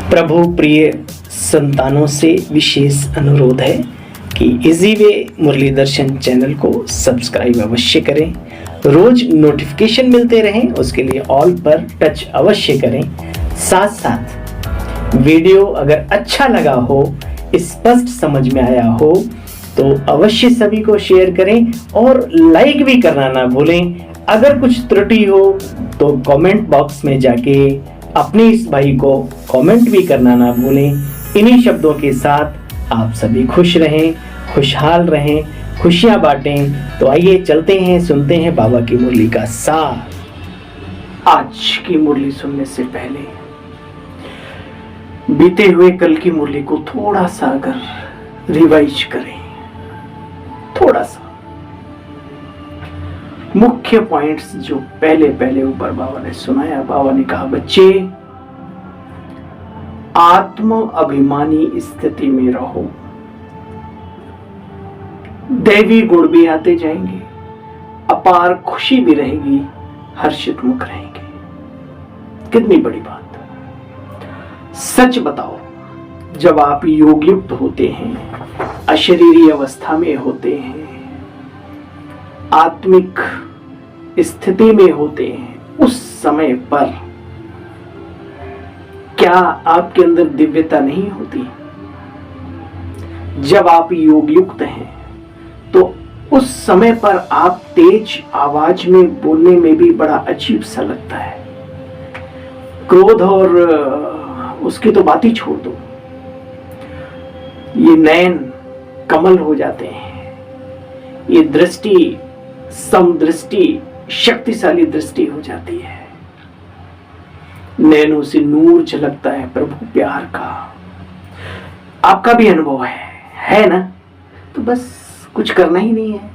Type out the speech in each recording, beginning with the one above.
प्रभु प्रिय संतानों से विशेष अनुरोध है कि इजी वे मुरली दर्शन चैनल को सब्सक्राइब अवश्य करें, रोज नोटिफिकेशन मिलते रहें, उसके लिए ऑल पर टच अवश्य करें। साथ साथ वीडियो अगर अच्छा लगा हो, स्पष्ट समझ में आया हो तो अवश्य सभी को शेयर करें और लाइक भी करना ना भूलें। अगर कुछ त्रुटि हो तो कमेंट बॉक्स में जाके अपने इस भाई को कमेंट भी करना ना भूलें। इन्हीं शब्दों के साथ आप सभी खुश रहें, खुशहाल रहें, खुशियां बांटें। तो आइए चलते हैं, सुनते हैं बाबा की मुरली का सार। आज की मुरली सुनने से पहले बीते हुए कल की मुरली को थोड़ा सा अगर रिवाइज करें, थोड़ा सा मुख्य पॉइंट्स जो पहले ऊपर बाबा ने सुनाया। बाबा ने कहा, बच्चे आत्म अभिमानी स्थिति में रहो, दैवी गुण भी आते जाएंगे, अपार खुशी भी रहेगी, हर्षित मुख रहेंगे। कितनी बड़ी बात। सच बताओ, जब आप योग युक्त होते हैं, अशरीरी अवस्था में होते हैं, आत्मिक स्थिति में होते हैं, उस समय पर क्या आपके अंदर दिव्यता नहीं होती? जब आप योग युक्त हैं तो उस समय पर आप तेज आवाज में बोलने में भी बड़ा अजीब सा लगता है। क्रोध और उसकी तो बात ही छोड़ दो, ये नयन कमल हो जाते हैं, ये दृष्टि समदृष्टि शक्तिशाली दृष्टि हो जाती है, नैनों से नूर झलकता है प्रभु प्यार का। आपका भी अनुभव है ना? तो बस कुछ करना ही नहीं है,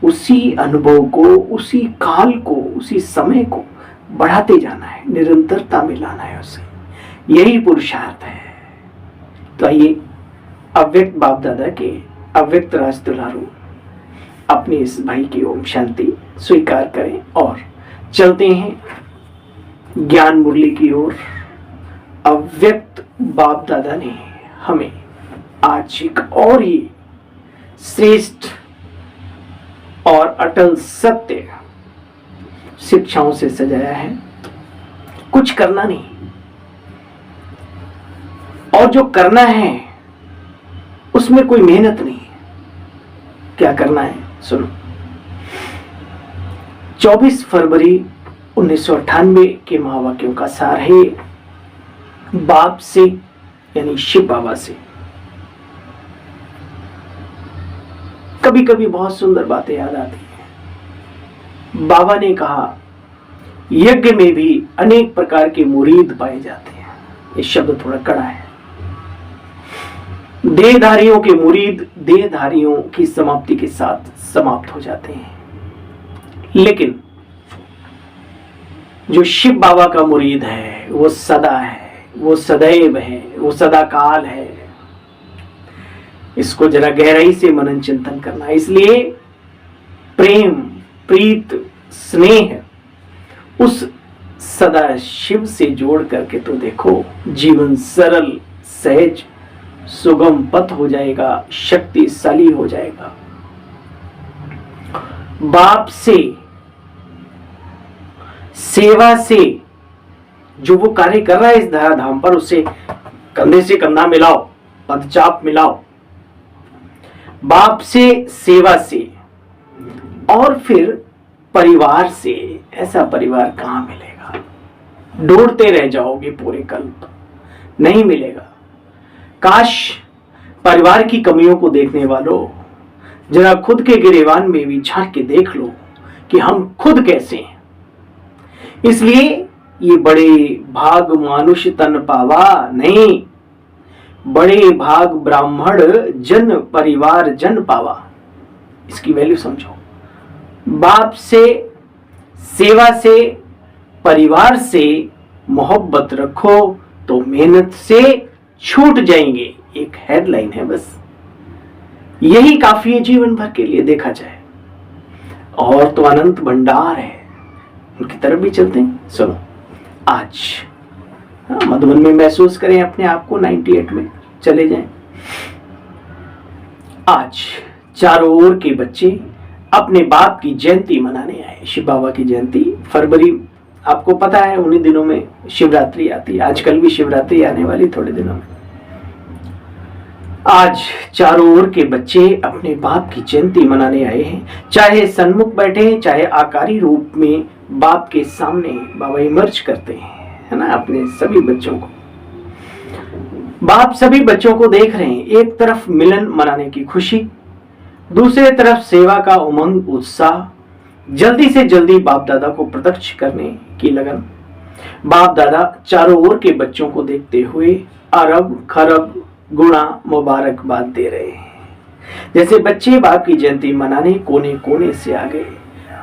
उसी अनुभव को, उसी काल को, उसी समय को बढ़ाते जाना है, निरंतरता में लाना है उसे। यही पुरुषार्थ है। तो आइए अव्यक्त बाप दादा के अव्यक्त राज दुलारू अपने इस भाई की ओम शांति स्वीकार करें और चलते हैं ज्ञान मुरली की ओर। अव्यक्त बाप दादा ने हमें आज एक और ही श्रेष्ठ और अटल सत्य शिक्षाओं से सजाया है। कुछ करना नहीं, और जो करना है उसमें कोई मेहनत नहीं। क्या करना है सुनो। 24 फरवरी 1998 के महावाक्यों का सार है, बाप से यानी शिव बाबा से। कभी कभी बहुत सुंदर बातें याद आती हैं। बाबा ने कहा, यज्ञ में भी अनेक प्रकार के मुरीद पाए जाते हैं। ये शब्द थोड़ा कड़ा है। देहधारियों के मुरीद देहधारियों की समाप्ति के साथ समाप्त हो जाते हैं, लेकिन जो शिव बाबा का मुरीद है वो सदा है, वो सदैव है, वो सदा काल है। इसको जरा गहराई से मनन चिंतन करना। इसलिए प्रेम, प्रीत, स्नेह उस सदा शिव से जोड़ करके तो देखो, जीवन सरल, सहज, सुगम पथ हो जाएगा, शक्तिशाली हो जाएगा। बाप से, सेवा से जो वो कार्य कर रहा है इस धराधाम पर, उससे कंधे से कंधा मिलाओ, पदचाप मिलाओ। बाप से, सेवा से, और फिर परिवार से। ऐसा परिवार कहां मिलेगा? ढूंढते रह जाओगे पूरे कल्प, नहीं मिलेगा। काश परिवार की कमियों को देखने वालों जरा खुद के गिरेबान में भी झांक के देख लो कि हम खुद कैसे हैं। इसलिए ये बड़े भाग मानुष तन पावा नहीं, बड़े भाग ब्राह्मण जन परिवार जन पावा। इसकी वैल्यू समझो। बाप से, सेवा से, परिवार से मोहब्बत रखो तो मेहनत से छूट जाएंगे। एक हेडलाइन है बस, यही काफी है जीवन भर के लिए देखा जाए। और तो अनंत भंडार है, उनकी तरफ भी चलते हैं। सुनो, आज हाँ, मधुबन में महसूस करें अपने आप को, 98 में चले जाएं। आज चारों ओर के बच्चे अपने बाप की जयंती मनाने आए। शिव बाबा की जयंती फरवरी, आपको पता है उन्हीं दिनों में शिवरात्रि आती है। आजकल भी शिवरात्रि आने वाली थोड़े दिनों में। आज चारों ओर के बच्चे अपने बाप की जयंती मनाने आए हैं। चाहे सन्मुख बैठे, चाहे आकारी रूप में बाप के सामने बाबा इमर्ज करते हैं, है ना, अपने सभी बच्चों को। बाप सभी बच्चों को देख रहे हैं। एक तरफ मिलन मनाने की खुशी, दूसरे तरफ सेवा का उमंग उत्साह, जल्दी से जल्दी बाप दादा को प्रत्यक्ष करने की लगन। बाप दादा चारों ओर के बच्चों को देखते हुए अरब खरब गुणा मुबारकबाद दे रहे हैं। जैसे बच्चे बाप की जयंती मनाने कोने कोने से आ गए।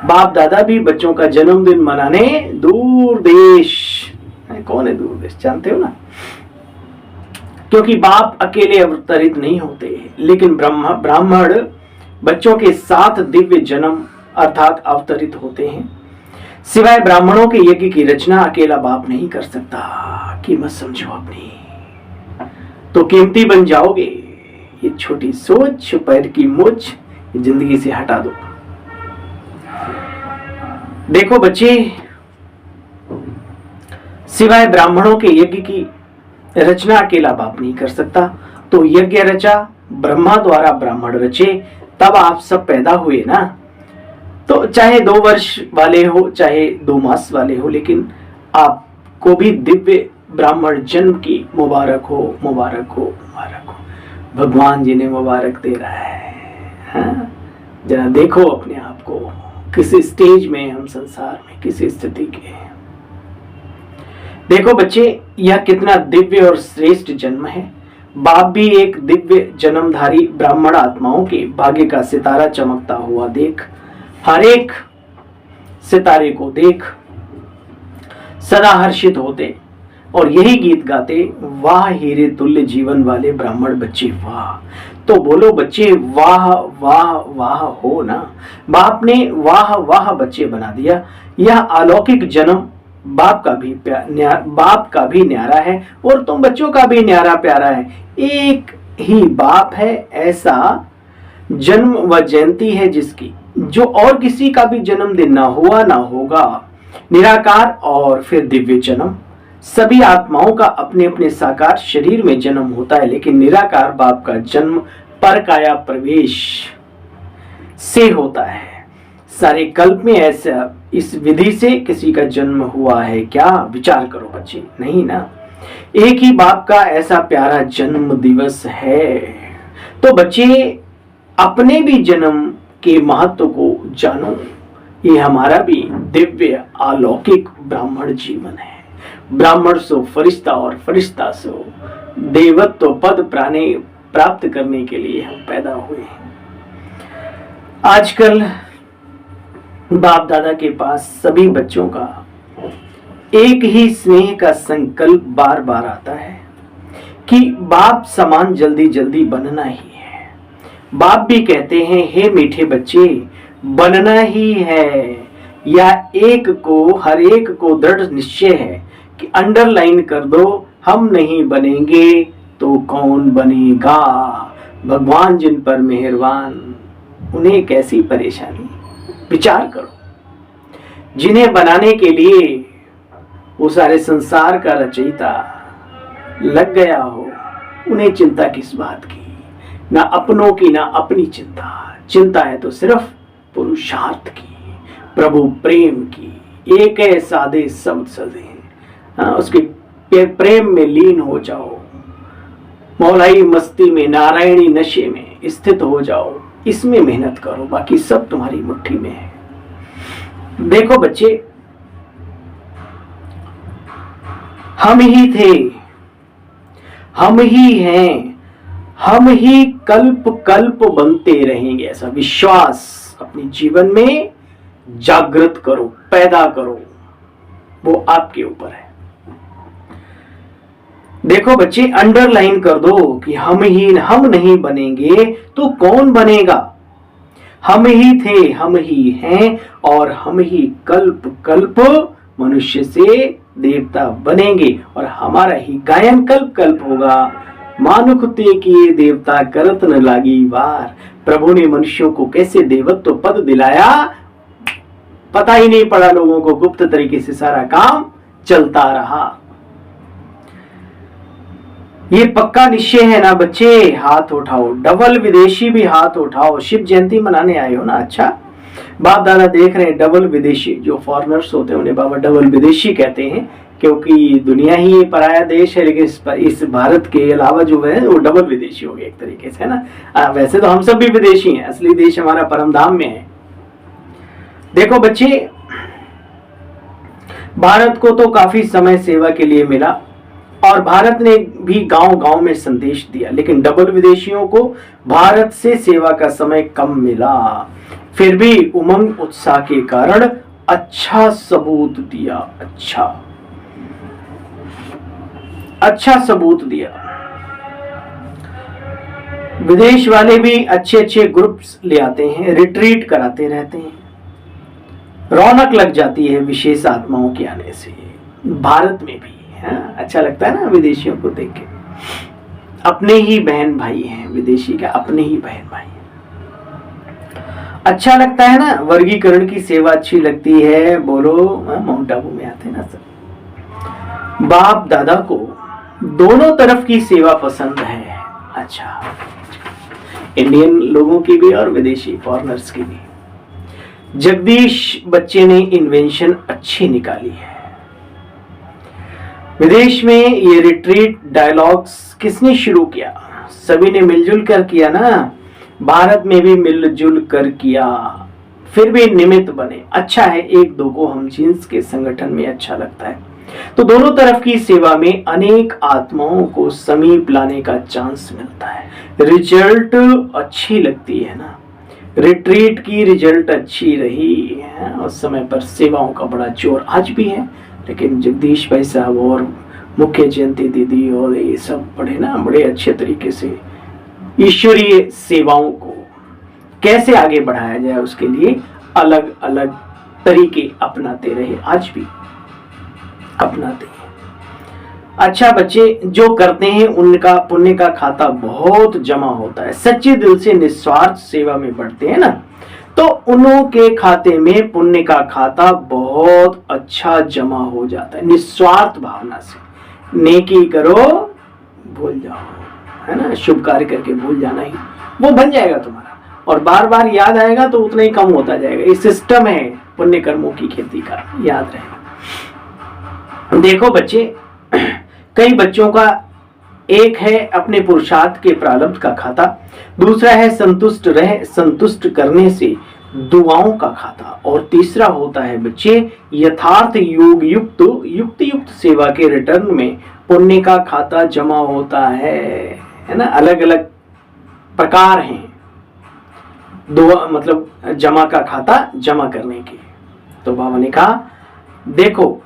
बाप दादा भी बच्चों का जन्मदिन मनाने दूर देश, कौन है दूर देश, जानते हो ना, क्योंकि बाप अकेले अवतरित नहीं होते, लेकिन ब्राह्मण बच्चों के साथ दिव्य जन्म अर्थात अवतरित होते हैं। सिवाय ब्राह्मणों के यज्ञ की रचना अकेला बाप नहीं कर सकता। कीमत समझो अपनी, तो कीमती बन जाओगे। ये छोटी सोच, पैर की मोच जिंदगी से हटा दो। देखो बच्चे, सिवाय ब्राह्मणों के यज्ञ की रचना अकेला बाप नहीं कर सकता। तो यज्ञ रचा, ब्रह्मा द्वारा ब्राह्मण रचे, तब आप सब पैदा हुए ना। तो चाहे 2 वर्ष वाले हो, चाहे 2 मास वाले हो, लेकिन आपको भी दिव्य ब्राह्मण जन्म की मुबारक हो, मुबारक हो, मुबारक हो। भगवान जी ने मुबारक दे रहा है। हाँ? जरा देखो अपने आप को, किस स्टेज में हम संसार में, किस स्थिति के हैं। देखो बच्चे, यह कितना दिव्य और श्रेष्ठ जन्म है। बाप भी एक दिव्य जन्मधारी ब्राह्मण आत्माओं के भाग्य का सितारा चमकता हुआ देख, हर एक सितारे को देख सदा हर्षित होते और यही गीत गाते, वाह हीरे तुल्य जीवन वाले ब्राह्मण बच्चे वाह। तो बोलो बच्चे वाह वाह वाह हो ना। बाप ने वाह वाह बच्चे बना दिया। यह अलौकिक जन्म बाप का भी न्यारा है और तुम बच्चों का भी न्यारा प्यारा है। एक ही बाप है, ऐसा जन्म व जयंती है जिसकी, जो और किसी का भी जन्मदिन ना हुआ ना होगा। निराकार और फिर दिव्य जन्म। सभी आत्माओं का अपने अपने साकार शरीर में जन्म होता है, लेकिन निराकार बाप का जन्म परकाया प्रवेश से होता है। सारे कल्प में ऐसा इस विधि से किसी का जन्म हुआ है क्या? विचार करो बच्चे, नहीं ना। एक ही बाप का ऐसा प्यारा जन्म दिवस है। तो बच्चे अपने भी जन्म के महत्व को जानो। ये हमारा भी दिव्य अलौकिक ब्राह्मण जीवन है। ब्राह्मण सो फरिश्ता और फरिश्ता सो देवत्व पद प्राप्त करने के लिए हम पैदा हुए हैं। आजकल बाप दादा के पास सभी बच्चों का एक ही स्नेह का संकल्प बार बार आता है कि बाप समान जल्दी जल्दी बनना ही है। बाप भी कहते हैं, हे मीठे बच्चे, बनना ही है। या हर एक को दृढ़ निश्चय है कि अंडरलाइन कर दो, हम नहीं बनेंगे तो कौन बनेगा। भगवान जिन पर मेहरबान, उन्हें कैसी परेशानी। विचार करो, जिन्हें बनाने के लिए वो सारे संसार का रचयिता लग गया हो, उन्हें चिंता किस बात की। ना अपनों की ना अपनी चिंता है तो सिर्फ पुरुषार्थ की, प्रभु प्रेम की। एक है साधे सब सजे, उसके प्रेम में लीन हो जाओ। मौलाई मस्ती में, नारायणी नशे में स्थित हो जाओ। इसमें मेहनत करो, बाकी सब तुम्हारी मुट्ठी में है। देखो बच्चे, हम ही थे, हम ही हैं, हम ही कल्प कल्प बनते रहेंगे। ऐसा विश्वास अपने जीवन में जागृत करो, पैदा करो। वो आपके ऊपर है। देखो बच्चे, अंडरलाइन कर दो कि हम नहीं बनेंगे तो कौन बनेगा। हम ही थे, हम ही हैं और हम ही कल्प कल्प मनुष्य से देवता बनेंगे और हमारा ही गायन कल्प कल्प होगा। मानुख ते किए देवता करत न लागी वार। प्रभु ने मनुष्यों को कैसे देवत्व पद दिलाया, पता ही नहीं पड़ा लोगों को, गुप्त तरीके से सारा काम चलता रहा। ये पक्का निश्चय है ना बच्चे, हाथ उठाओ। डबल विदेशी भी हाथ उठाओ। शिव जयंती मनाने आए हो ना, अच्छा। बाप दादा देख रहे हैं, डबल विदेशी, जो फॉरेनर्स होते हैं उन्हें बाबा डबल विदेशी कहते हैं, क्योंकि दुनिया ही पराया देश है, लेकिन इस भारत के अलावा जो है वो डबल विदेशी हो गए एक तरीके से, है ना। वैसे तो हम सब भी विदेशी हैं, असली देश हमारा परम धाम में है। देखो बच्चे, भारत को तो काफी समय सेवा के लिए मिला और भारत ने भी गांव गांव में संदेश दिया, लेकिन डबल विदेशियों को भारत से सेवा का समय कम मिला। फिर भी उमंग उत्साह के कारण अच्छा सबूत दिया, अच्छा सबूत दिया। विदेश वाले भी अच्छे अच्छे ग्रुप्स ले आते हैं, रिट्रीट कराते रहते हैं, रौनक लग जाती है विशेष आत्माओं के आने से। भारत में भी अच्छा लगता है ना विदेशियों को देख के। अपने ही बहन भाई हैं, विदेशी का अपने ही बहन भाई हैं। अच्छा लगता है ना, वर्गीकरण की सेवा अच्छी लगती है। बोलो, माउंट आबू में आते हैं ना सब। बाप दादा को दोनों तरफ की सेवा पसंद है। अच्छा, इंडियन लोगों की भी और विदेशी फॉरेनर्स की भी। जगदीश बच्चे ने इन्वेंशन अच्छी निकाली है। विदेश में ये रिट्रीट डायलॉग्स किसने शुरू किया? सभी ने मिलजुल कर किया ना। भारत में भी मिलजुल कर किया, फिर भी निमित्त बने। अच्छा है, एक दो को हम जींस के संगठन में अच्छा लगता है। तो दोनों तरफ की सेवा में अनेक आत्माओं को समीप लाने का चांस मिलता है। रिजल्ट अच्छी लगती है ना। रिट्रीट की रिजल्ट अच्छी रही है, उस समय पर सेवाओं का बड़ा जोर आज भी है। लेकिन जगदीश भाई साहब और मुख्य जयंती दीदी और ये सब बड़े अच्छे तरीके से ईश्वरीय सेवाओं को कैसे आगे बढ़ाया जाए उसके लिए अलग अलग तरीके अपनाते रहे, आज भी अपनाते हैं। अच्छा बच्चे, जो करते हैं उनका पुण्य का खाता बहुत जमा होता है। सच्चे दिल से निस्वार्थ सेवा में बढ़ते हैं ना, तो उन्हों के खाते में पुण्य का खाता बहुत अच्छा जमा हो जाता है। निस्वार्थ भावना से नेकी करो, भूल जाओ, है ना, शुभ कार्य करके भूल जाना ही वो बन जाएगा तुम्हारा, और बार बार याद आएगा तो उतना ही कम होता जाएगा। ये सिस्टम है पुण्य कर्मों की खेती का, याद रहेगा। देखो बच्चे, कई बच्चों का एक है अपने पुरुषार्थ के प्रारब्ध का खाता, दूसरा है संतुष्ट करने से दुआओं का खाता, और तीसरा होता है बच्चे यथार्थ योग युक्त सेवा के रिटर्न में पुण्य का खाता जमा होता है ना। अलग अलग प्रकार हैं दुआ, मतलब जमा का खाता जमा करने के। तो बाबा ने कहा देखो,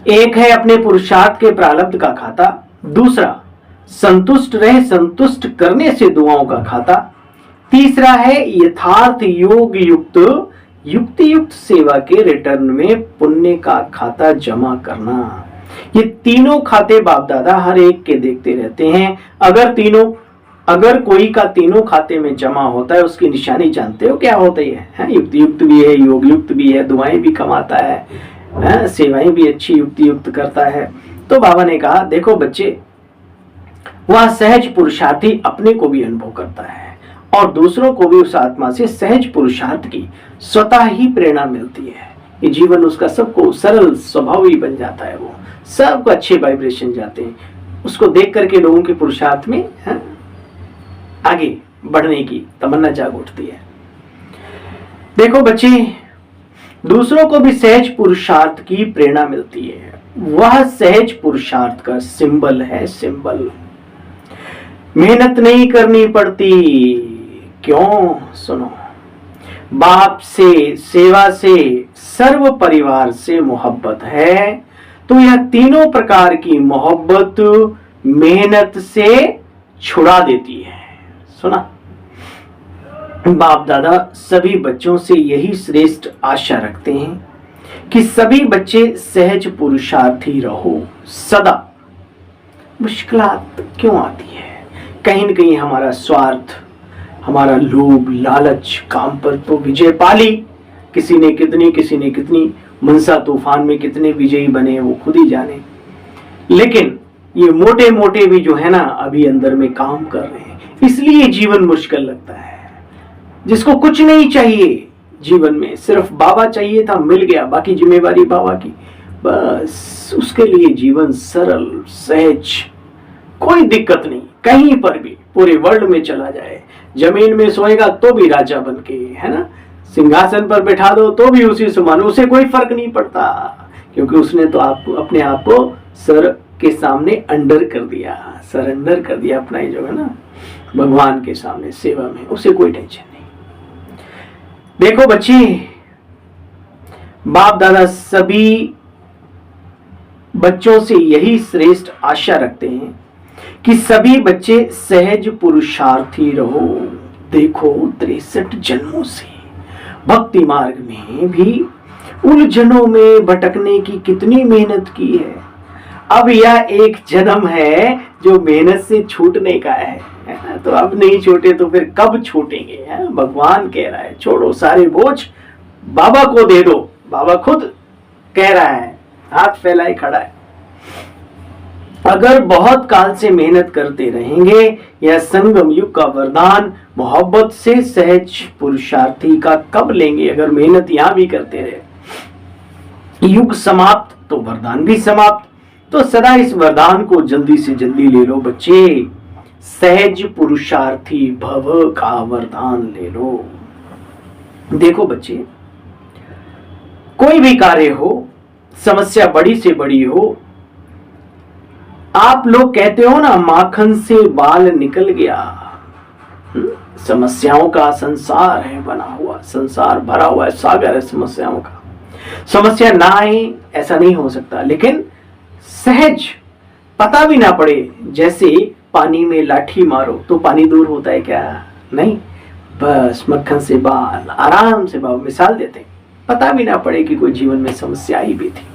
एक है अपने पुरुषार्थ के प्रारब्ध का खाता, दूसरा संतुष्ट करने से दुआओं का खाता, तीसरा है यथार्थ योग युक्त सेवा के रिटर्न में पुण्य का खाता जमा करना। ये तीनों खाते बाप दादा हर एक के देखते रहते हैं। अगर कोई का तीनों खाते में जमा होता है, उसकी निशानी जानते हो क्या होता है? युक्त भी है, योग युक्त भी है, दुआएं भी कमाता है, सेवाएं भी अच्छी युक्त करता है। तो बाबा ने कहा देखो बच्चे, वह सहज पुरुषार्थी अपने को भी अनुभव करता है और दूसरों को भी उस आत्मा से सहज पुरुषार्थ की स्वतः ही प्रेरणा मिलती है। ये जीवन उसका सबको सरल स्वभाव ही बन जाता है, वो सबको अच्छे वाइब्रेशन जाते हैं। उसको देख करके लोगों के पुरुषार्थ में आगे बढ़ने की तमन्ना जाग उठती है। देखो बच्चे, दूसरों को भी सहज पुरुषार्थ की प्रेरणा मिलती है। वह सहज पुरुषार्थ का सिंबल है, सिंबल। मेहनत नहीं करनी पड़ती। क्यों? सुनो, बाप से, सेवा से, सर्व परिवार से मोहब्बत है, तो यह तीनों प्रकार की मोहब्बत मेहनत से छुड़ा देती है। सुना, बाप दादा सभी बच्चों से यही श्रेष्ठ आशा रखते हैं कि सभी बच्चे सहज पुरुषार्थी रहो सदा। मुश्किलात क्यों आती है? कहीं न कहीं हमारा स्वार्थ, हमारा लोभ, लालच, काम पर तो विजय पाली। किसी ने कितनी मनसा तूफान में कितने विजयी बने वो खुद ही जाने। लेकिन ये मोटे मोटे भी जो है ना अभी अंदर में काम कर रहे हैं, इसलिए जीवन मुश्किल लगता है। जिसको कुछ नहीं चाहिए जीवन में, सिर्फ बाबा चाहिए था, मिल गया, बाकी जिम्मेवारी बाबा की, बस उसके लिए जीवन सरल सहज, कोई दिक्कत नहीं। कहीं पर भी पूरे वर्ल्ड में चला जाए, जमीन में सोएगा तो भी राजा बन के, है ना, सिंहासन पर बैठा दो तो भी उसी समान, उसे कोई फर्क नहीं पड़ता, क्योंकि उसने तो अपने आप को सर के सामने अंडर कर दिया, सरेंडर कर दिया अपना ही जो है ना भगवान के सामने सेवा में, उसे कोई टेंशन नहीं। देखो बच्चे, बाप दादा सभी बच्चों से यही श्रेष्ठ आशा रखते हैं कि सभी बच्चे सहज पुरुषार्थी रहो। देखो 63 जन्मों से भक्ति मार्ग में भी उलझनों में भटकने की कितनी मेहनत की है। अब यह एक जन्म है जो मेहनत से छूटने का है, तो अब नहीं छूटे तो फिर कब छूटेंगे? भगवान कह रहा है छोड़ो सारे बोझ, बाबा को दे दो। बाबा खुद कह रहा है, हाथ फैलाए खड़ा है। अगर बहुत काल से मेहनत करते रहेंगे, यह संगम युग का वरदान मोहब्बत से सहज पुरुषार्थी का कब लेंगे? अगर मेहनत यहां भी करते रहे, युग समाप्त तो वरदान भी समाप्त। तो सदा इस वरदान को जल्दी से जल्दी ले लो बच्चे, सहज पुरुषार्थी भव का वरदान ले लो। देखो बच्चे, कोई भी कार्य हो, समस्या बड़ी से बड़ी हो, आप लोग कहते हो ना माखन से बाल निकल गया। समस्याओं का संसार है बना हुआ, संसार भरा हुआ है, सागर है समस्याओं का। समस्या ना आए ऐसा नहीं हो सकता, लेकिन सहज, पता भी ना पड़े, जैसे पानी में लाठी मारो तो पानी दूर होता है क्या? नहीं, बस मक्खन से बाल, आराम से बाल, मिसाल देते हैं, पता भी ना पड़े कि कोई जीवन में समस्या आई भी थी।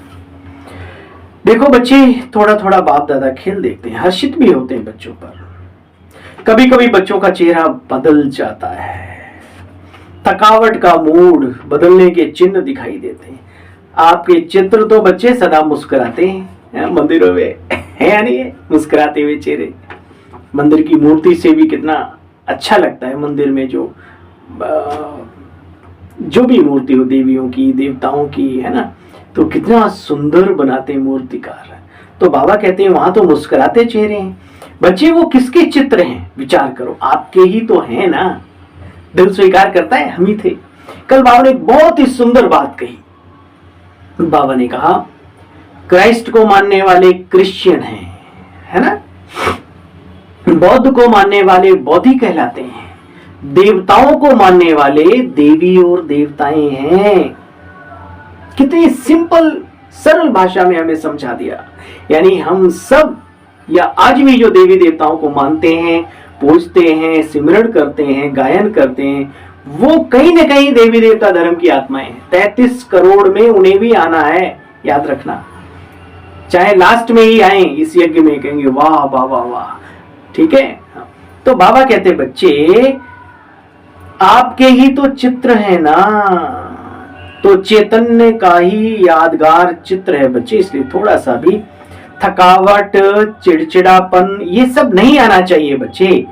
देखो बच्चे, थोड़ा थोड़ा बाप दादा खेल देखते हैं, हर्षित भी होते हैं बच्चों पर। कभी कभी बच्चों का चेहरा बदल जाता है, थकावट का मूड बदलने के चिन्ह दिखाई देते हैं। आपके चित्र तो बच्चे सदा मुस्कुराते हैं, मंदिरों में है या नहीं है मुस्कुराते हुए चेहरे। मंदिर की मूर्ति से भी कितना अच्छा लगता है, मंदिर में जो भी मूर्ति हो, देवियों की, देवताओं की, है ना, तो कितना सुंदर बनाते हैं मूर्तिकार। तो बाबा कहते हैं वहां तो मुस्कुराते चेहरे हैं। बच्चे वो किसके चित्र हैं? विचार करो, आपके ही तो हैं ना। दिल स्वीकार करता है हम ही थे। कल बाबा ने एक बहुत ही सुंदर बात कही। बाबा ने कहा क्राइस्ट को मानने वाले क्रिश्चियन हैं, है ना, बौद्ध को मानने वाले बौद्धि कहलाते हैं, देवताओं को मानने वाले देवी और देवताएं हैं। कितनी सिंपल सरल भाषा में हमें समझा दिया। यानी हम सब, या आज भी जो देवी देवताओं को मानते हैं, पूजते हैं, सिमरण करते हैं, गायन करते हैं, वो कहीं ना कहीं देवी देवता धर्म की आत्माएं हैं। 33 करोड़ में उन्हें भी आना है, याद रखना। चाहे लास्ट में ही आए इस यज्ञ में, कहेंगे वाह वाह वाह वाह, ठीक है। तो बाबा कहते बच्चे आपके ही तो चित्र है ना, तो चैतन्य का ही यादगार चित्र है बच्चे। इसलिए थोड़ा सा भी थकावट, चिड़चिड़ापन, ये सब नहीं आना चाहिए बच्चे।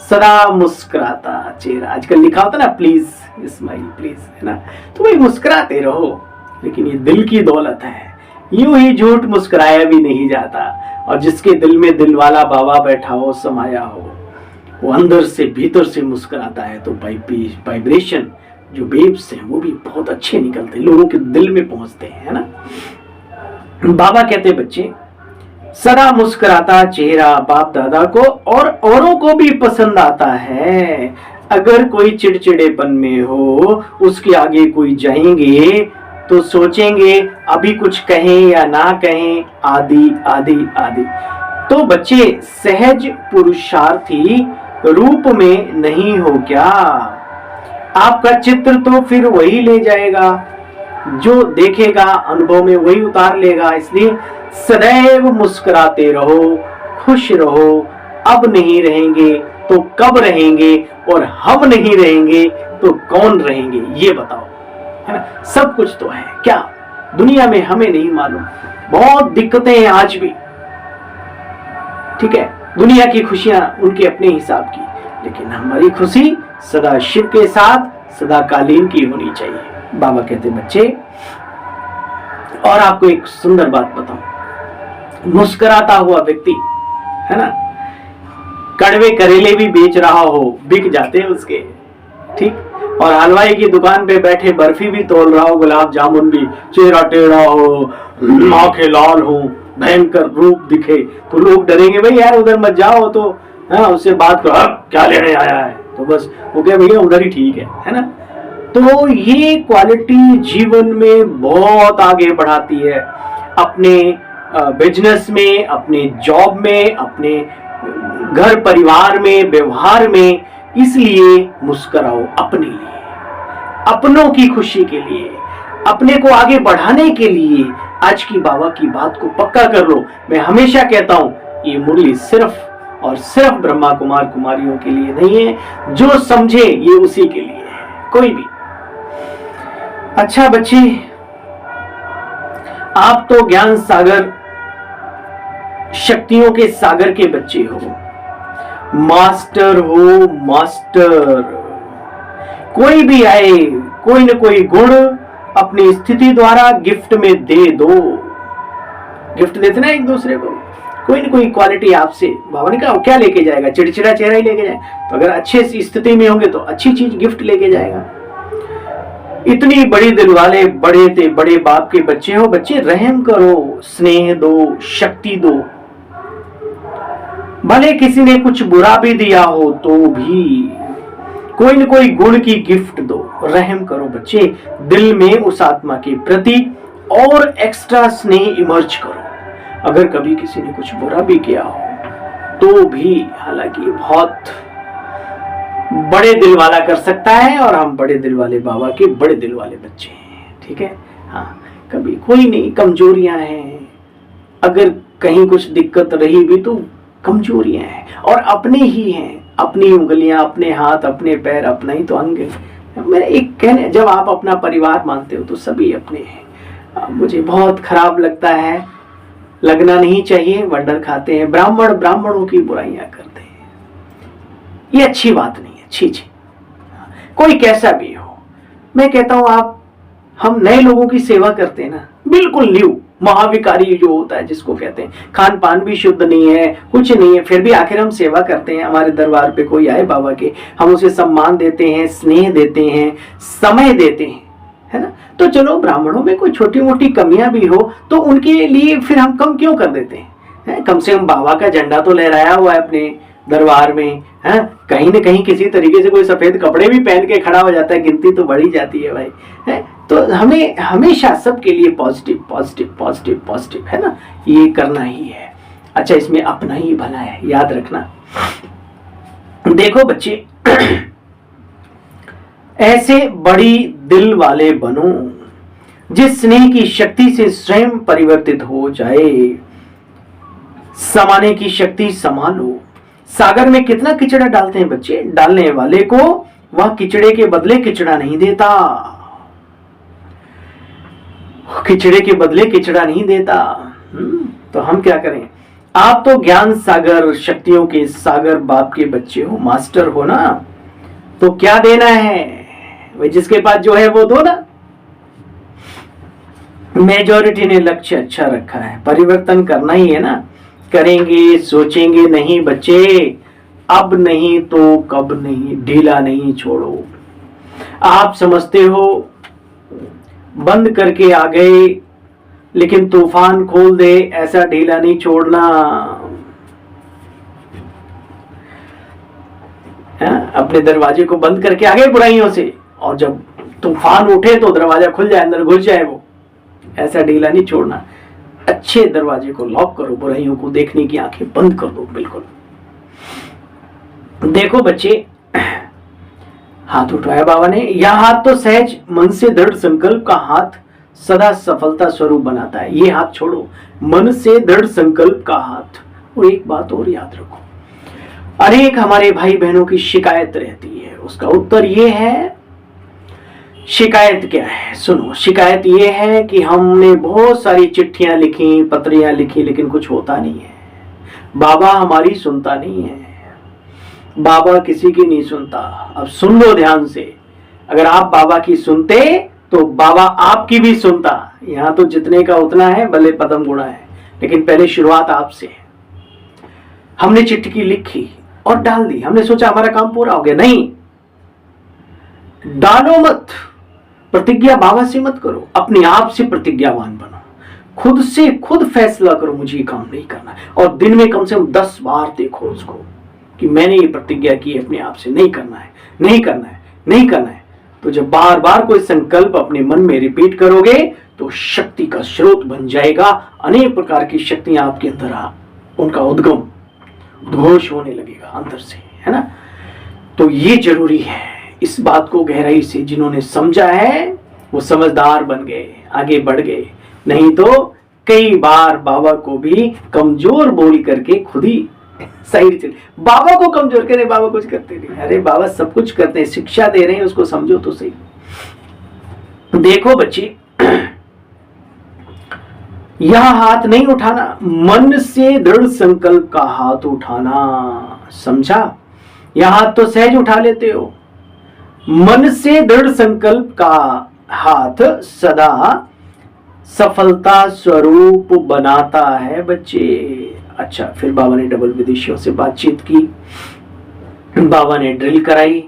सदा मुस्कुराता चेहरा, आजकल लिखा होता ना प्लीज स्माइल प्लीज, है ना, तो भाई मुस्कुराते रहो। लेकिन ये दिल की दौलत है, यूं ही झूठ मुस्कुराया भी नहीं जाता। और जिसके दिल में दिल वाला बाबा बैठा हो, समाया हो, वो अंदर से भीतर से मुस्कुराता है, तो वाइब्रेशन जो वेव्स हैं वो भी बहुत अच्छे निकलते हैं, लोगों के दिल में पहुंचते हैं, है ना। बाबा कहते बच्चे सदा मुस्कुराता चेहरा बाप दादा को और औरों को भी पसंद आता है। अगर कोई चिड़चिड़ेपन में हो, उसके आगे कोई जाएंगे तो सोचेंगे अभी कुछ कहें या ना कहें, आदि आदि आदि। तो बच्चे सहज पुरुषार्थी रूप में नहीं हो क्या? आपका चित्र तो फिर वही ले जाएगा जो देखेगा अनुभव में वही उतार लेगा। इसलिए सदैव मुस्कुराते रहो, खुश रहो। अब नहीं रहेंगे तो कब रहेंगे, और हम नहीं रहेंगे तो कौन रहेंगे, ये बताओ, है ना। सब कुछ तो है, क्या दुनिया में हमें नहीं मालूम। बहुत दिक्कतें हैं आज भी, ठीक है। दुनिया की खुशियां उनके अपने हिसाब की, लेकिन हमारी खुशी सदा शिव के साथ सदा कालीन की होनी चाहिए। बाबा कहते बच्चे, और आपको एक सुंदर बात बताऊं, मुस्कुराता हुआ व्यक्ति, है ना, कड़वे करेले भी बेच रहा हो, बिक जाते हैं उसके, ठीक। और हलवाई की दुकान पे बैठे बर्फी भी तोल रहा हो, गुलाब जामुन भी, चेहरा टेढ़ा हो, आंखें लाल हो, भयंकर रूप दिखे, तो लोग डरेंगे, भाई यार उधर मत जाओ, तो हाँ उससे बात करो, क्या लेने आया है, तो बस वो क्या भैया उधर ही ठीक है ना। तो ये क्वालिटी जीवन में बहुत आगे बढ़ाती है, अपने बिजनेस में, अपने जॉब में, अपने घर परिवार में, व्यवहार में। इसलिए मुस्कुराओ अपने लिए, अपनों की खुशी के लिए, अपने को आगे बढ़ाने के लिए। आज की बाबा की बात को पक्का कर लो। मैं हमेशा कहता हूं, ये मुरली सिर्फ और सिर्फ ब्रह्मा कुमार कुमारियों के लिए नहीं है, जो समझे ये उसी के लिए है, कोई भी। अच्छा बच्चे, आप तो ज्ञान सागर, शक्तियों के सागर के बच्चे हो, मास्टर हो, मास्टर। कोई भी आए, कोई न कोई गुण अपनी स्थिति द्वारा गिफ्ट में दे दो। गिफ्ट देते ना एक दूसरे को, कोई न कोई क्वालिटी आपसे। बाबा ने कहा क्या लेके जाएगा, चिड़चिड़ा चेहरा ही लेके जाए। तो अगर अच्छे स्थिति में होंगे तो अच्छी चीज गिफ्ट लेके जाएगा। इतनी बड़ी दिल वाले, बड़े बाप के बच्चे हो। बच्चे रहम करो, स्नेह दो, शक्ति दो। भले किसी ने कुछ बुरा भी दिया हो तो भी कोई न कोई गुण की गिफ्ट दो, रहम करो बच्चे। दिल में उस आत्मा के प्रति और एक्स्ट्रा स्नेह इमर्ज करो। अगर कभी किसी ने कुछ बुरा भी किया हो तो भी, हालांकि बहुत बड़े दिल वाला कर सकता है, और हम बड़े दिल वाले बाबा के बड़े दिल वाले बच्चे हैं, ठीक है। हाँ, कभी कोई नहीं, कमजोरियां हैं। अगर कहीं कुछ दिक्कत रही भी तो कमजोरियां हैं, और अपने ही हैं। अपनी उंगलियां, अपने हाथ, अपने पैर, अपना ही तो अंग है। मेरा एक कहने, जब आप अपना परिवार मानते हो तो सभी अपने हैं। मुझे बहुत खराब लगता है, लगना नहीं चाहिए, वंडर खाते हैं, ब्राह्मणों की बुराइयां करते हैं। ये अच्छी बात नहीं है, छी। कोई कैसा भी हो, मैं कहता हूं हम नए लोगों की सेवा करते हैं ना, बिल्कुल न्यू महाविकारी जो होता है, जिसको कहते हैं, खान पान भी शुद्ध नहीं है, कुछ नहीं है, फिर भी आखिर हम सेवा करते हैं। हमारे दरबार पे कोई आए बाबा के, हम उसे सम्मान देते हैं, स्नेह देते हैं, समय देते हैं, है ना। तो चलो, ब्राह्मणों में कोई छोटी मोटी कमियां भी हो तो उनके लिए फिर हम कम क्यों कर देते हैं? कम से कम बाबा का झंडा तो लहराया हुआ है अपने दरबार में, है। कहीं न कहीं किसी तरीके से कोई सफेद कपड़े भी पहन के खड़ा हो जाता है, गिनती तो बढ़ी जाती है भाई, है। तो हमें हमेशा सबके लिए पॉजिटिव पॉजिटिव पॉजिटिव पॉजिटिव, है ना, ये करना ही है। अच्छा, इसमें अपना ही भला है, याद रखना। देखो बच्चे, ऐसे बड़ी दिल वाले बनो जिस स्नेह की शक्ति से स्वयं परिवर्तित हो जाए। समाने की शक्ति संभालो। सागर में कितना किचड़ा डालते हैं बच्चे, डालने वाले को वह किचड़े के बदले किचड़ा नहीं देता, किचड़े के बदले किचड़ा नहीं देता। तो हम क्या करें? आप तो ज्ञान सागर, शक्तियों के सागर बाप के बच्चे हो, मास्टर हो ना, तो क्या देना है? वही जिसके पास जो है वो दो ना। मेजॉरिटी ने लक्ष्य अच्छा रखा है, परिवर्तन करना ही है ना। करेंगे, सोचेंगे नहीं बच्चे, अब नहीं तो कब नहीं, ढीला नहीं छोड़ो। आप समझते हो बंद करके आ गए, लेकिन तूफान खोल दे, ऐसा ढीला नहीं छोड़ना। अपने दरवाजे को बंद करके आ गए बुराइयों से, और जब तूफान उठे तो दरवाजा खुल जाए, अंदर घुस जाए वो, ऐसा ढीला नहीं छोड़ना। अच्छे दरवाजे को लॉक करो, बुराइयों को देखने की आंखें बंद कर दो, बिल्कुल। देखो बच्चे, हाथ उठाया बाबा ने, यह हाथ तो सहज मन से दृढ़ संकल्प का हाथ सदा सफलता स्वरूप बनाता है। ये हाथ छोड़ो, मन से दृढ़ संकल्प का हाथ। और एक बात और याद रखो, अनेक हमारे भाई बहनों की शिकायत रहती है, उसका उत्तर ये है। शिकायत क्या है? सुनो, शिकायत ये है कि हमने बहुत सारी चिट्ठियां लिखी, पत्रियां लिखी, लेकिन कुछ होता नहीं है। बाबा हमारी सुनता नहीं है, बाबा किसी की नहीं सुनता। अब सुन लो ध्यान से, अगर आप बाबा की सुनते तो बाबा आपकी भी सुनता। यहां तो जितने का उतना है, भले पदम गुणा है, लेकिन पहले शुरुआत आपसे। हमने चिट्ठी लिखी और डाल दी, हमने सोचा हमारा काम पूरा हो गया। नहीं, डालो मत, प्रतिज्ञा बाबा से मत करो, अपने आप से प्रतिज्ञावान बनो। खुद से खुद फैसला करो, मुझे ये काम नहीं करना है। और दिन में कम से कम 10 बार देखो उसको कि मैंने ये प्रतिज्ञा की है अपने आप से, नहीं करना है, नहीं करना है, नहीं करना है। तो जब बार बार कोई संकल्प अपने मन में रिपीट करोगे तो शक्ति का स्रोत बन जाएगा। अनेक प्रकार की शक्तियां आपके अंदर उनका उद्घोष होने लगेगा अंदर से, है ना। तो ये जरूरी है, इस बात को गहराई से जिन्होंने समझा है वो समझदार बन गए, आगे बढ़ गए। नहीं तो कई बार बाबा को भी कमजोर बोल करके खुद ही सही चले। बाबा को कमजोर करे, बाबा कुछ करते नहीं। अरे बाबा सब कुछ करते हैं, शिक्षा दे रहे हैं, उसको समझो तो सही। देखो बच्चे, यह हाथ नहीं उठाना, मन से दृढ़ संकल्प का हाथ उठाना, समझा। यह हाथ तो सहज उठा लेते हो, मन से दृढ़ संकल्प का हाथ सदा सफलता स्वरूप बनाता है बच्चे। अच्छा, फिर बाबा ने डबल विदेशियों से बातचीत की, बाबा ने ड्रिल कराई,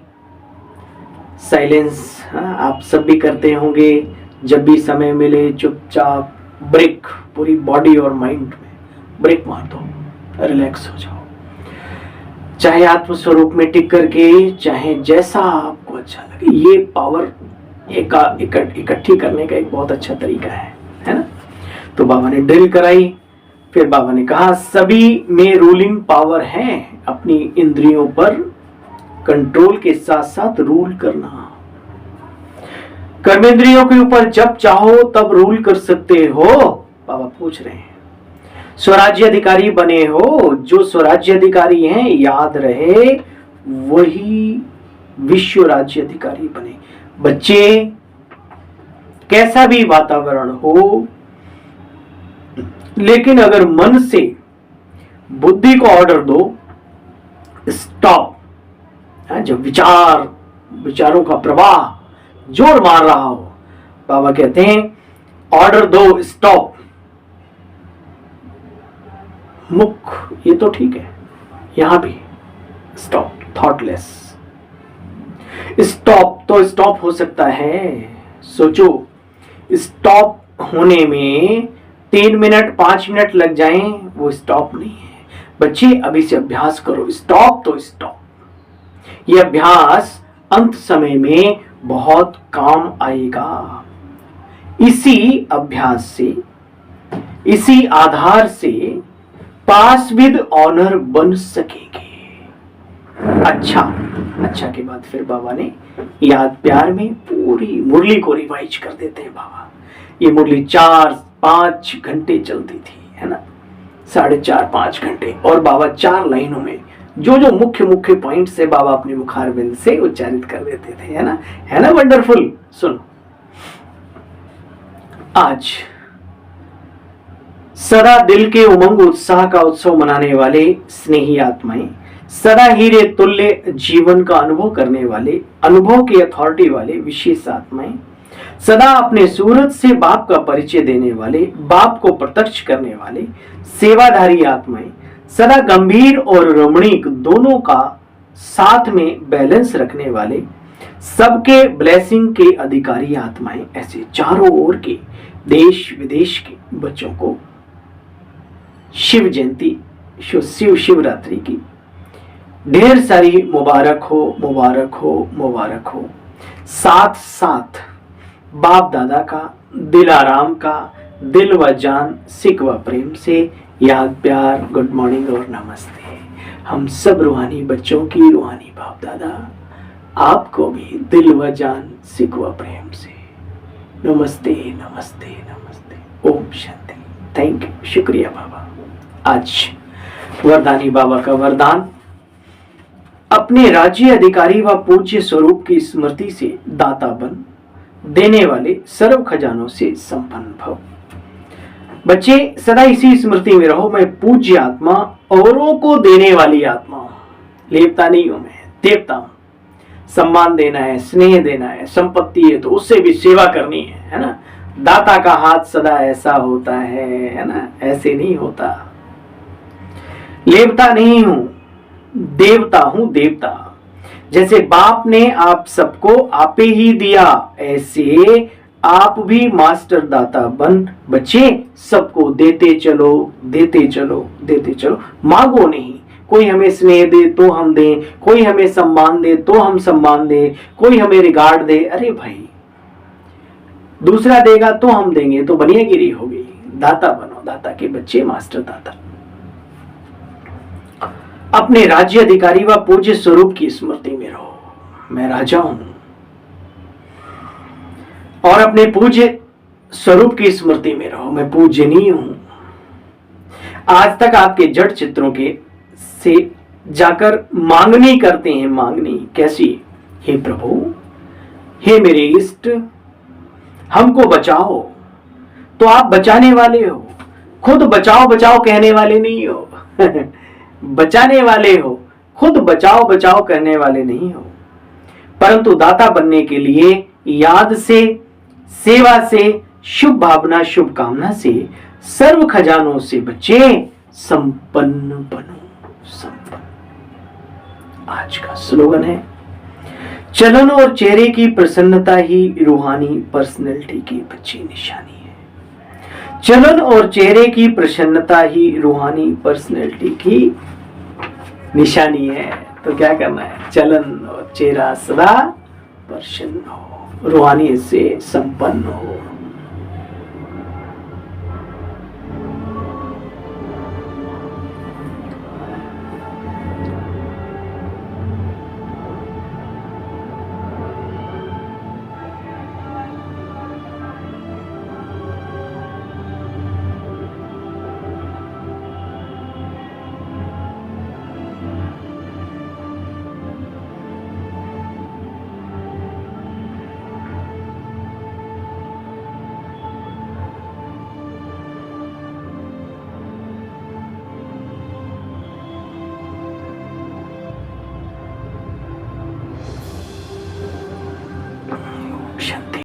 साइलेंस। आप सब भी करते होंगे, जब भी समय मिले चुपचाप ब्रेक, पूरी बॉडी और माइंड में ब्रेक मार दो, रिलैक्स हो जाओ। चाहे आत्म स्वरूप में टिक करके, चाहे जैसा आपको अच्छा लगे। ये पावर इकट्ठी करने का एक बहुत अच्छा तरीका है ना। तो बाबा ने ड्रिल कराई, फिर बाबा ने कहा सभी में रूलिंग पावर है, अपनी इंद्रियों पर कंट्रोल के साथ साथ रूल करना। कर्मेंद्रियों के ऊपर जब चाहो तब रूल कर सकते हो, बाबा पूछ रहे हैं। स्वराज्य अधिकारी बने हो, जो स्वराज्य अधिकारी हैं याद रहे वही विश्व राज्य अधिकारी बने। बच्चे, कैसा भी वातावरण हो, लेकिन अगर मन से बुद्धि को ऑर्डर दो, स्टॉप। जब विचारों का प्रवाह जोर मार रहा हो, बाबा कहते हैं ऑर्डर दो, स्टॉप। मुख, ये तो ठीक है, यहां भी स्टॉप, थॉटलेस। स्टॉप तो स्टॉप हो सकता है, सोचो। स्टॉप होने में 3 मिनट 5 मिनट लग जाएं, वो स्टॉप नहीं है। बच्चे अभी से अभ्यास करो, स्टॉप तो स्टॉप। ये अभ्यास अंत समय में बहुत काम आएगा। इसी अभ्यास से, इसी आधार से पास विद ऑनर बन सकेंगे। अच्छा के बाद फिर बाबा ने याद प्यार में पूरी मुरली को रिवाइज कर देते हैं बाबा। ये मुरली 4-5 घंटे चलती थी, है ना, 4.5-5 घंटे। और बाबा 4 लाइनों में जो जो मुख्य पॉइंट से बाबा अपने मुखारबिंद से उच्चारित कर देते थे, है ना वंडरफुल। सुनो, आज सदा दिल के उमंग उत्साह का उत्सव मनाने वाले स्नेही आत्माएं, सदा हीरे तुल्य जीवन का अनुभव करने वाले, अनुभव की अथॉरिटी वाले विशेष आत्माएं, सदा अपने सूरत से बाप का परिचय देने वाले, बाप को प्रत्यक्ष करने वाले सेवाधारी आत्माएं, सदा गंभीर और रमणीक दोनों का साथ में बैलेंस रखने वाले, सबके ब्लेसिंग के अधिकारी आत्माएं, ऐसे चारों ओर के देश विदेश के बच्चों को शिव जयंती, शिवरात्रि की ढेर सारी मुबारक हो। साथ साथ बाप दादा का, दिल आराम का, दिल व जान, सिक व प्रेम से याद प्यार, गुड मॉर्निंग और नमस्ते। हम सब रूहानी बच्चों की रूहानी बाप दादा आपको भी दिल व जान, सिक व प्रेम से नमस्ते नमस्ते नमस्ते। ओम शांति। थैंक यू, शुक्रिया बाबा। आज वरदानी बाबा का वरदान, अपने राज्य अधिकारी व पूज्य स्वरूप की स्मृति से दाता बन, देने वाले सर्व खजानों से संपन्न भव। बच्चे सदा इसी स्मृति में रहो, मैं पूज्य आत्मा, औरों को देने वाली आत्मा हूं। लेपता नहीं हूं, मैं देवता हूं। सम्मान देना है, स्नेह देना है, संपत्ति है तो उससे भी सेवा करनी है ना। दाता का हाथ सदा ऐसा होता है ना, ऐसे नहीं होता। लेपता नहीं हूं, देवता हूं, देवता। जैसे बाप ने आप सबको आपे ही दिया, ऐसे आप भी मास्टर दाता बन बच्चे सबको देते चलो, देते चलो, देते चलो। मांगो नहीं। कोई हमें स्नेह दे तो हम दें, कोई हमें सम्मान दे तो हम सम्मान दें, कोई हमें रिगार्ड दे, अरे भाई दूसरा देगा तो हम देंगे, तो बनियागिरी होगी। दाता बनो, दाता के बच्चे, मास्टर दाता। अपने राज्य अधिकारी व पूज्य स्वरूप की स्मृति में रहो, मैं राजा हूं। और अपने पूज्य स्वरूप की स्मृति में रहो, मैं पूजनीय हूं। आज तक आपके जड़ चित्रों के से जाकर मांगनी करते हैं, मांगनी कैसी? हे प्रभु, हे मेरे इष्ट, हमको बचाओ। तो आप बचाने वाले हो, खुद बचाओ बचाओ कहने वाले नहीं हो। बचाने वाले हो, खुद बचाओ बचाओ कहने वाले नहीं हो। परंतु दाता बनने के लिए याद से, सेवा से, शुभ भावना, शुभ कामना से, सर्व खजानों से बच्चे संपन्न बनो, संपन्न। आज का स्लोगन है, चलन और चेहरे की प्रसन्नता ही रूहानी पर्सनैलिटी की बच्ची निशानी है। चलन और चेहरे की प्रसन्नता ही रूहानी पर्सनैलिटी की निशानी है। तो क्या करना है? चलन और चेहरा सदा प्रसन्न हो, रूहानी से संपन्न हो।